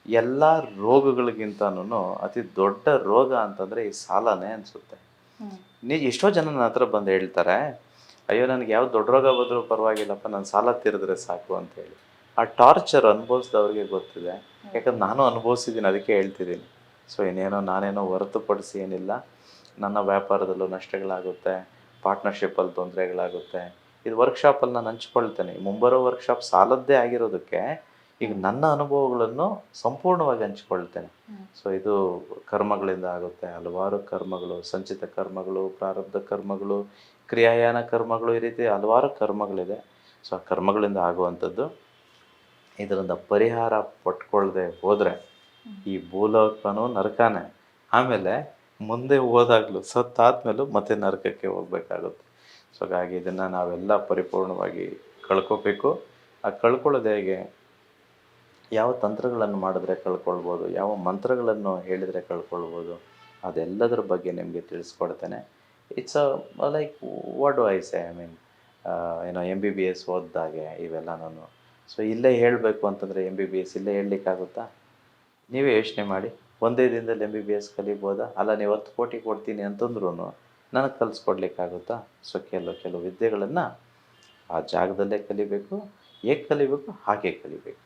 ಎಲ್ಲ ರೋಗಗಳಿಗಿಂತನೂ ಅತಿ ದೊಡ್ಡ ರೋಗ ಅಂತಂದರೆ ಈ ಸಾಲನೇ ಅನಿಸುತ್ತೆ. ಹ್ಮ್. ಎಷ್ಟೋ ಜನ ನನ್ನ ಹತ್ರ ಬಂದು ಹೇಳ್ತಾರೆ, ಅಯ್ಯೋ ನನಗೆ ಯಾವ ದೊಡ್ಡ ರೋಗ ಬಂದರೂ ಪರವಾಗಿಲ್ಲಪ್ಪ, ನಾನು ಸಾಲ ತೀರಿದ್ರೆ ಸಾಕು ಅಂತೇಳಿ. ಆ ಟಾರ್ಚರ್ ಅನುಭವಿಸಿದವ್ರಿಗೆ ಗೊತ್ತಿದೆ. ಯಾಕಂದ್ರೆ ನಾನು ಅನುಭವಿಸಿದ್ದೀನಿ, ಅದಕ್ಕೆ ಹೇಳ್ತಿದ್ದೀನಿ. ಸೊ ಇನ್ನೇನೋ ನಾನೇನೋ ಹೊರತುಪಡಿಸಿ ಏನಿಲ್ಲ. ನನ್ನ ವ್ಯಾಪಾರದಲ್ಲೂ ನಷ್ಟಗಳಾಗುತ್ತೆ, ಪಾರ್ಟ್ನರ್ಶಿಪ್ಪಲ್ಲಿ ತೊಂದರೆಗಳಾಗುತ್ತೆ. ಇದು ವರ್ಕ್‌ಶಾಪಲ್ಲಿ ನಾನು ಹಂಚ್ಕೊಳ್ತೇನೆ. ಮುಂಬರೋ ವರ್ಕ್‌ಶಾಪ್ ಸಾಲದ್ದೇ ಆಗಿರೋದಕ್ಕೆ ಈಗ ನನ್ನ ಅನುಭವಗಳನ್ನು ಸಂಪೂರ್ಣವಾಗಿ ಹಂಚ್ಕೊಳ್ತೇನೆ. ಸೊ ಇದು ಕರ್ಮಗಳಿಂದ ಆಗುತ್ತೆ. ಹಲವಾರು ಕರ್ಮಗಳು, ಸಂಚಿತ ಕರ್ಮಗಳು, ಪ್ರಾರಬ್ಧ ಕರ್ಮಗಳು, ಕ್ರಿಯಾಯಾನ ಕರ್ಮಗಳು, ಈ ರೀತಿ ಹಲವಾರು ಕರ್ಮಗಳಿದೆ. ಸೊ ಆ ಕರ್ಮಗಳಿಂದ ಆಗುವಂಥದ್ದು. ಇದರಿಂದ ಪರಿಹಾರ ಪಟ್ಕೊಳ್ಳದೆ ಹೋದರೆ ಈ ಭೂಲೋಕನೂ ನರಕನೇ. ಆಮೇಲೆ ಮುಂದೆ ಹೋದಾಗಲೂ ಸತ್ತಾದ್ಮೇಲೂ ಮತ್ತೆ ನರಕಕ್ಕೆ ಹೋಗಬೇಕಾಗುತ್ತೆ. ಸೊ ಹಾಗಾಗಿ ಇದನ್ನು ನಾವೆಲ್ಲ ಪರಿಪೂರ್ಣವಾಗಿ ಕಳ್ಕೋಬೇಕು. ಆ ಕಳ್ಕೊಳ್ಳೋದು ಹೇಗೆ? ಯಾವ ತಂತ್ರಗಳನ್ನು ಮಾಡಿದ್ರೆ ಕಳ್ಕೊಳ್ಬೋದು, ಯಾವ ಮಂತ್ರಗಳನ್ನು ಹೇಳಿದರೆ ಕಳ್ಕೊಳ್ಬೋದು, ಅದೆಲ್ಲದರ ಬಗ್ಗೆ ನಿಮಗೆ ತಿಳಿಸ್ಕೊಡ್ತೇನೆ. It's like what do I say, I mean ಏನೋ MBBS ಓದಿದಾಗೆ ಇವೆಲ್ಲನೂ. ಸೊ ಇಲ್ಲೇ ಹೇಳಬೇಕು ಅಂತಂದರೆ MBBS ಇಲ್ಲೇ ಹೇಳಲಿಕ್ಕಾಗುತ್ತಾ? ನೀವೇ ಯೋಚನೆ ಮಾಡಿ. ಒಂದೇ ದಿನದಲ್ಲಿ MBBS ಕಲಿಬೋದಾ? ಅಲ್ಲ, ನೀವು 10 ಕೋಟಿ ಕೊಡ್ತೀನಿ ಅಂತಂದ್ರೂ ನನಗೆ ಕಲಿಸ್ಕೊಡ್ಲಿಕ್ಕಾಗುತ್ತಾ? ಸೊ ಕೆಲವು ವಿದ್ಯೆಗಳನ್ನು ಆ ಜಾಗದಲ್ಲೇ ಕಲಿಬೇಕು. ಹೇಗೆ ಕಲಿಬೇಕು? ಹಾಗೆ ಕಲಿಬೇಕು.